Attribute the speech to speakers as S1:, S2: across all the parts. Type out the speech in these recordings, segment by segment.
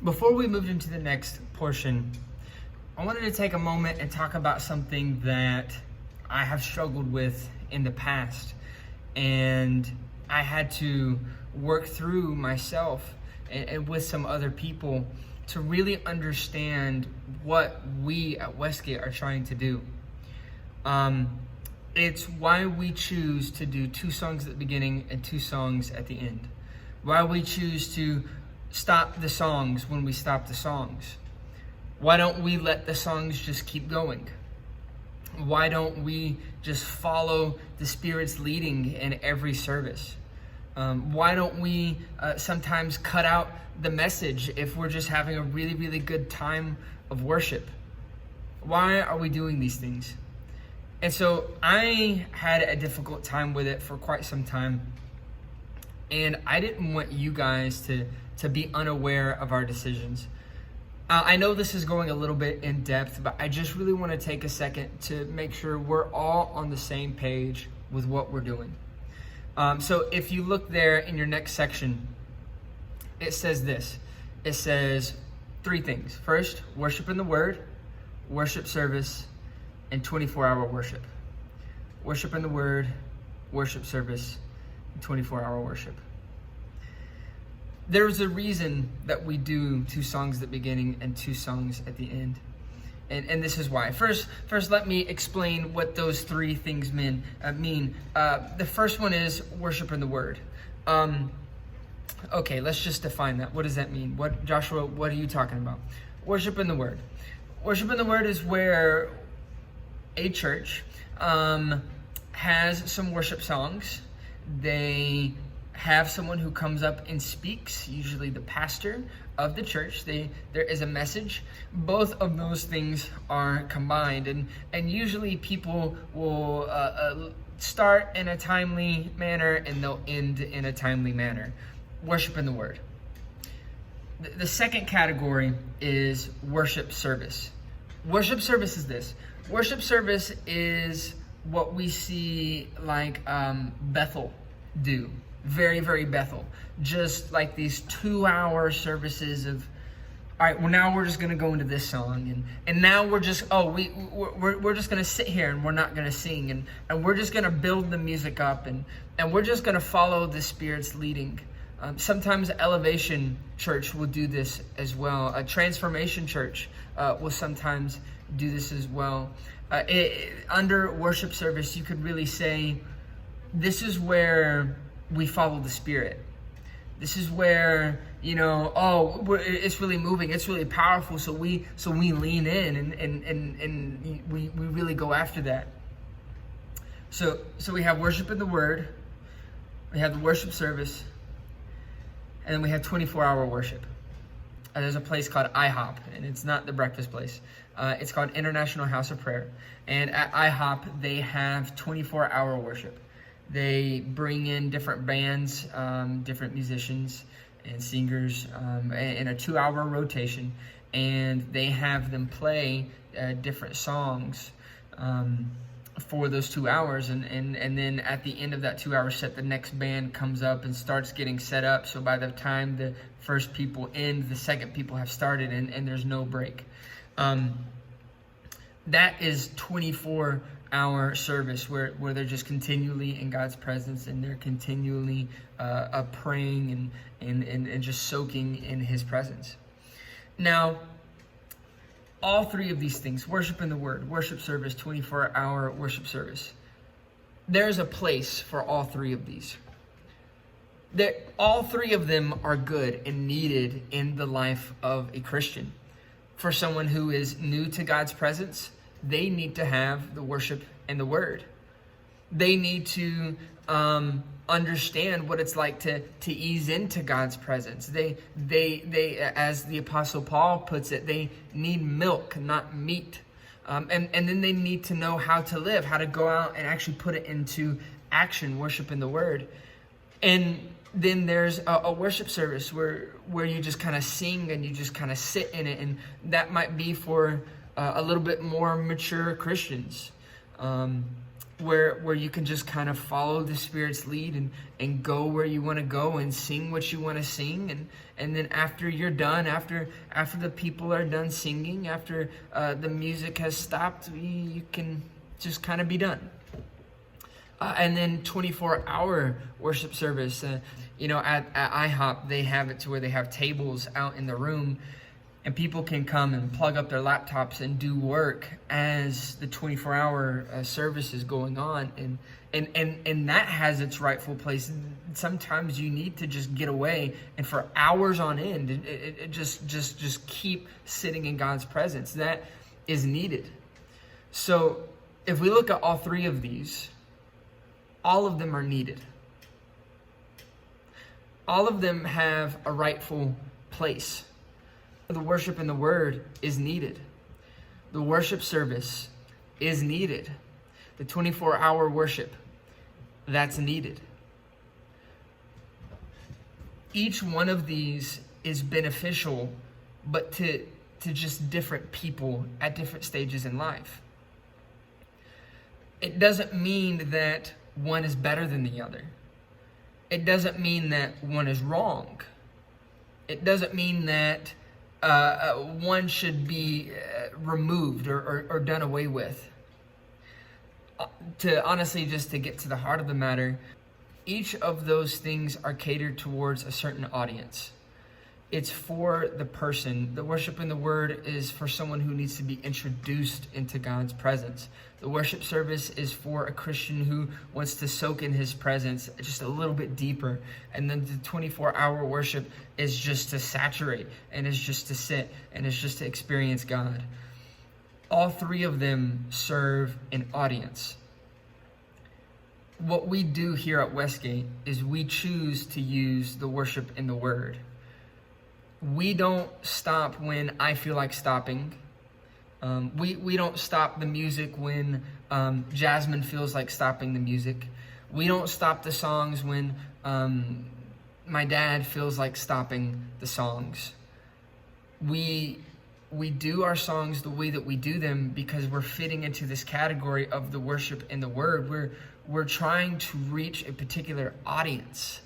S1: Before we move into the next portion, I wanted to take a moment and talk about something that I have struggled with in the past, and I had to work through myself and with some other people to really understand what we at Westgate are trying to do. It's why we choose to do 2 songs at the beginning and 2 songs at the end. Why we choose to stop the songs when we stop the songs. Why don't we let the songs just keep going? Why don't we just follow the Spirit's leading in every service? Why don't we sometimes cut out the message if we're just having a really, really good time of worship? Why are we doing these things? And so I had a difficult time with it for quite some time. And I didn't want you guys to be unaware of our decisions. I know this is going a little bit in depth, but I just really want to take a second to make sure we're all on the same page with what we're doing. So if you look there in your next section, it says this. It says 3 things. First, worship in the Word, worship service, and 24-hour worship. Worship in the Word, worship service, and 24-hour worship. There's a reason that we do 2 songs at the beginning and 2 songs at the end. And this is why. First, let me explain what those 3 things mean. The first one is worship in the Word. Okay, let's just define that. What does that mean? Joshua, what are you talking about? Worship in the Word. Worship in the Word is where a church has some worship songs. They have someone who comes up and speaks, usually the pastor of the church. There is a message. Both of those things are combined, and usually people will start in a timely manner and they'll end in a timely manner. Worship in the Word. The second category is worship service. Worship service is this. Worship service is what we see like Bethel do. Very, very Bethel. Just like these 2-hour services of, all right, well, now we're just going to go into this song. And now we're just, we're just going to sit here and we're not going to sing. And we're just going to build the music up. And we're just going to follow the Spirit's leading. Sometimes Elevation Church will do this as well. A Transformation Church will sometimes do this as well. Under worship service, you could really say, this is where we follow the Spirit. This is where, it's really moving, it's really powerful, so we lean in and we really go after that. So we have worship in the Word, we have the worship service, and then we have 24-hour worship. There's a place called IHOP, and it's not the breakfast place. It's called International House of Prayer. And at IHOP, they have 24-hour worship. They bring in different bands, different musicians and singers in a 2-hour rotation, and they have them play different songs for those 2 hours, and then at the end of that 2-hour set, the next band comes up and starts getting set up. So by the time the first people end, the second people have started, and there's no break. That is 24-hour service where they're just continually in God's presence, and they're continually praying and just soaking in His presence. Now, all 3 of these things, worship in the Word, worship service, 24-hour worship service, there's a place for all 3 of these. All 3 of them are good and needed in the life of a Christian. For someone who is new to God's presence, they need to have the worship and the Word. They need to understand what it's like to ease into God's presence. They, as the Apostle Paul puts it, they need milk, not meat. And then they need to know how to live, how to go out and actually put it into action, worship in the Word. And then there's a worship service where you just kind of sing and you just kind of sit in it. And that might be for a little bit more mature Christians. where you can just kind of follow the Spirit's lead and go where you want to go and sing what you want to sing. And then after you're done, after the people are done singing, after the music has stopped, you can just kind of be done. And then 24-hour worship service. At IHOP, they have it to where they have tables out in the room, and people can come and plug up their laptops and do work as the 24-hour service is going on. And that has its rightful place. Sometimes you need to just get away, and for hours on end, it just keep sitting in God's presence. That is needed. So if we look at all three of these, all of them are needed. All of them have a rightful place. The worship in the Word is needed. The worship service is needed. The 24-hour worship, that's needed. Each one of these is beneficial, but to just different people at different stages in life. It doesn't mean that one is better than the other. It doesn't mean that one is wrong. It doesn't mean that one should be removed or done away with. Just to get to the heart of the matter, each of those things are catered towards a certain audience. It's for the person. The worship in the Word is for someone who needs to be introduced into God's presence. The worship service is for a Christian who wants to soak in His presence just a little bit deeper. And then the 24-hour worship is just to saturate, and is just to sit, and is just to experience God. All three of them serve an audience. What we do here at Westgate is we choose to use the worship in the Word. We don't stop when I feel like stopping. We don't stop the music when Jasmine feels like stopping the music. We don't stop the songs when my dad feels like stopping the songs. We do our songs the way that we do them because we're fitting into this category of the worship in the Word. We're trying to reach a particular audience.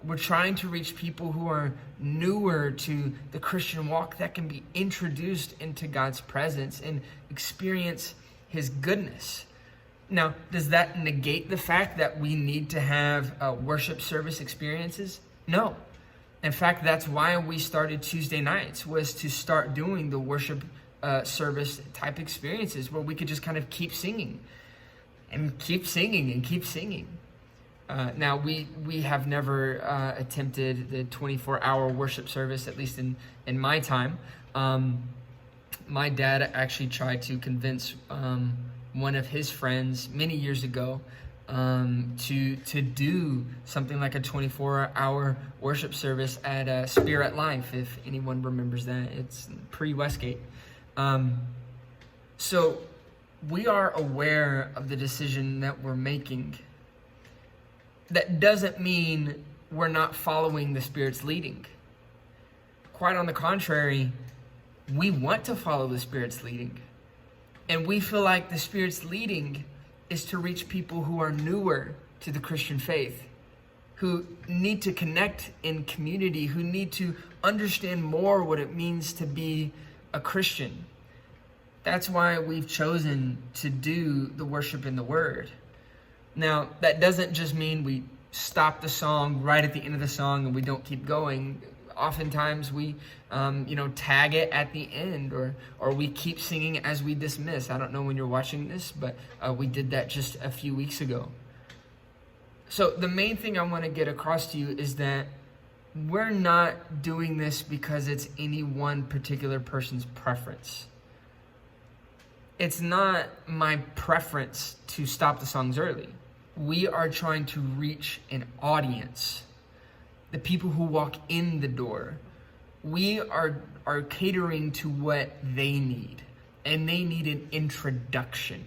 S1: We're trying to reach people who are newer to the Christian walk that can be introduced into God's presence and experience His goodness. Now, does that negate the fact that we need to have worship service experiences? No. In fact, that's why we started Tuesday nights, was to start doing the worship service type experiences where we could just kind of keep singing and keep singing and keep singing. Now, we have never attempted the 24-hour worship service, at least in my time. My dad actually tried to convince one of his friends many years ago to do something like a 24-hour worship service at Spirit Life, if anyone remembers that. It's pre-Westgate. So we are aware of the decision that we're making. That doesn't mean we're not following the Spirit's leading. Quite on the contrary, we want to follow the Spirit's leading. And we feel like the Spirit's leading is to reach people who are newer to the Christian faith, who need to connect in community, who need to understand more what it means to be a Christian. That's why we've chosen to do the worship in the Word. Now, that doesn't just mean we stop the song right at the end of the song and we don't keep going. Oftentimes we, tag it at the end, or we keep singing as we dismiss. I don't know when you're watching this, but we did that just a few weeks ago. So the main thing I want to get across to you is that we're not doing this because it's any one particular person's preference. It's not my preference to stop the songs early. We are trying to reach an audience, the people who walk in the door. We are catering to what they need, and they need an introduction.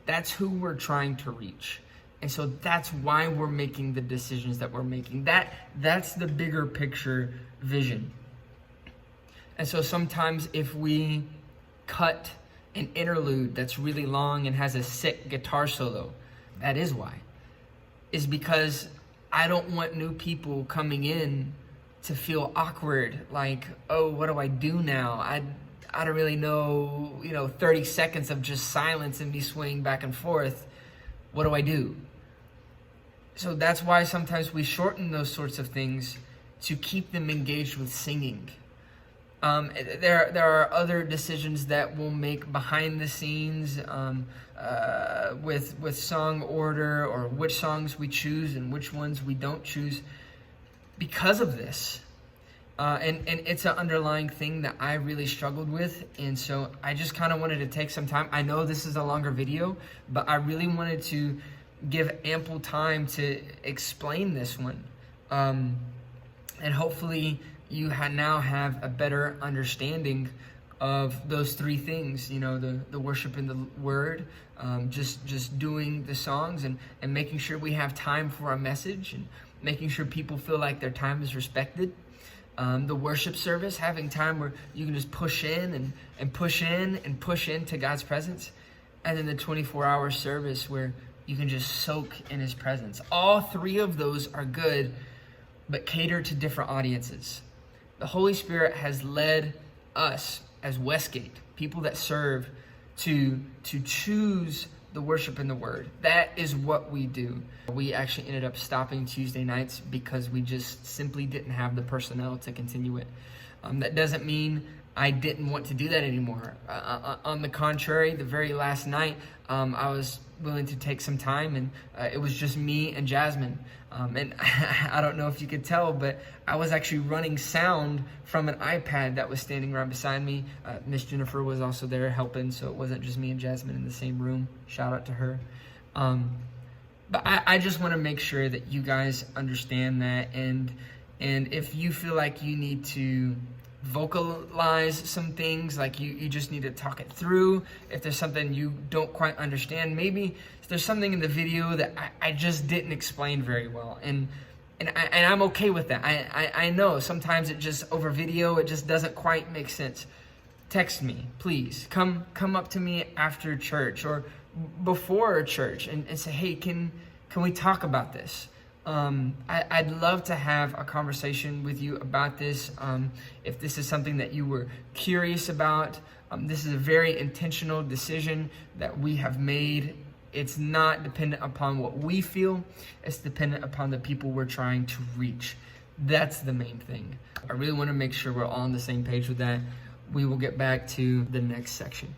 S1: That's who we're trying to reach. And so that's why we're making the decisions that we're making. That's the bigger picture vision. And so sometimes if we cut an interlude that's really long and has a sick guitar solo, That is why. Is because I don't want new people coming in to feel awkward, like, oh, what do I do now? I don't really know, 30 seconds of just silence and me swaying back and forth. What do I do? So that's why sometimes we shorten those sorts of things to keep them engaged with singing. There are other decisions that we'll make behind the scenes with song order, or which songs we choose and which ones we don't choose because of this. And it's an underlying thing that I really struggled with. And so I just kind of wanted to take some time. I know this is a longer video, but I really wanted to give ample time to explain this one. And hopefully you now have a better understanding of those three things, the worship in the word, just doing the songs and making sure we have time for our message and making sure people feel like their time is respected. The worship service, having time where you can just push in and push in and push into God's presence. And then the 24-hour service where you can just soak in his presence. All three of those are good, but cater to different audiences. The Holy Spirit has led us as Westgate, people that serve, to choose the worship in the word. That is what we do. We actually ended up stopping Tuesday nights because we just simply didn't have the personnel to continue it. That doesn't mean I didn't want to do that anymore. On the contrary, the very last night, I was willing to take some time, and it was just me and Jasmine. And I don't know if you could tell, but I was actually running sound from an iPad that was standing right beside me. Miss Jennifer was also there helping, so it wasn't just me and Jasmine in the same room. Shout out to her. But I just want to make sure that you guys understand that, and if you feel like you need to vocalize some things, like you just need to talk it through. If there's something you don't quite understand, maybe there's something in the video that I just didn't explain very well, and I'm okay with that. I know sometimes it just over video it just doesn't quite make sense. Text me, please. Come up to me after church or before church and say, hey, can we talk about this? I'd love to have a conversation with you about this. If this is something that you were curious about, this is a very intentional decision that we have made. It's not dependent upon what we feel. It's dependent upon the people we're trying to reach. That's the main thing. I really want to make sure we're all on the same page with that. We will get back to the next section.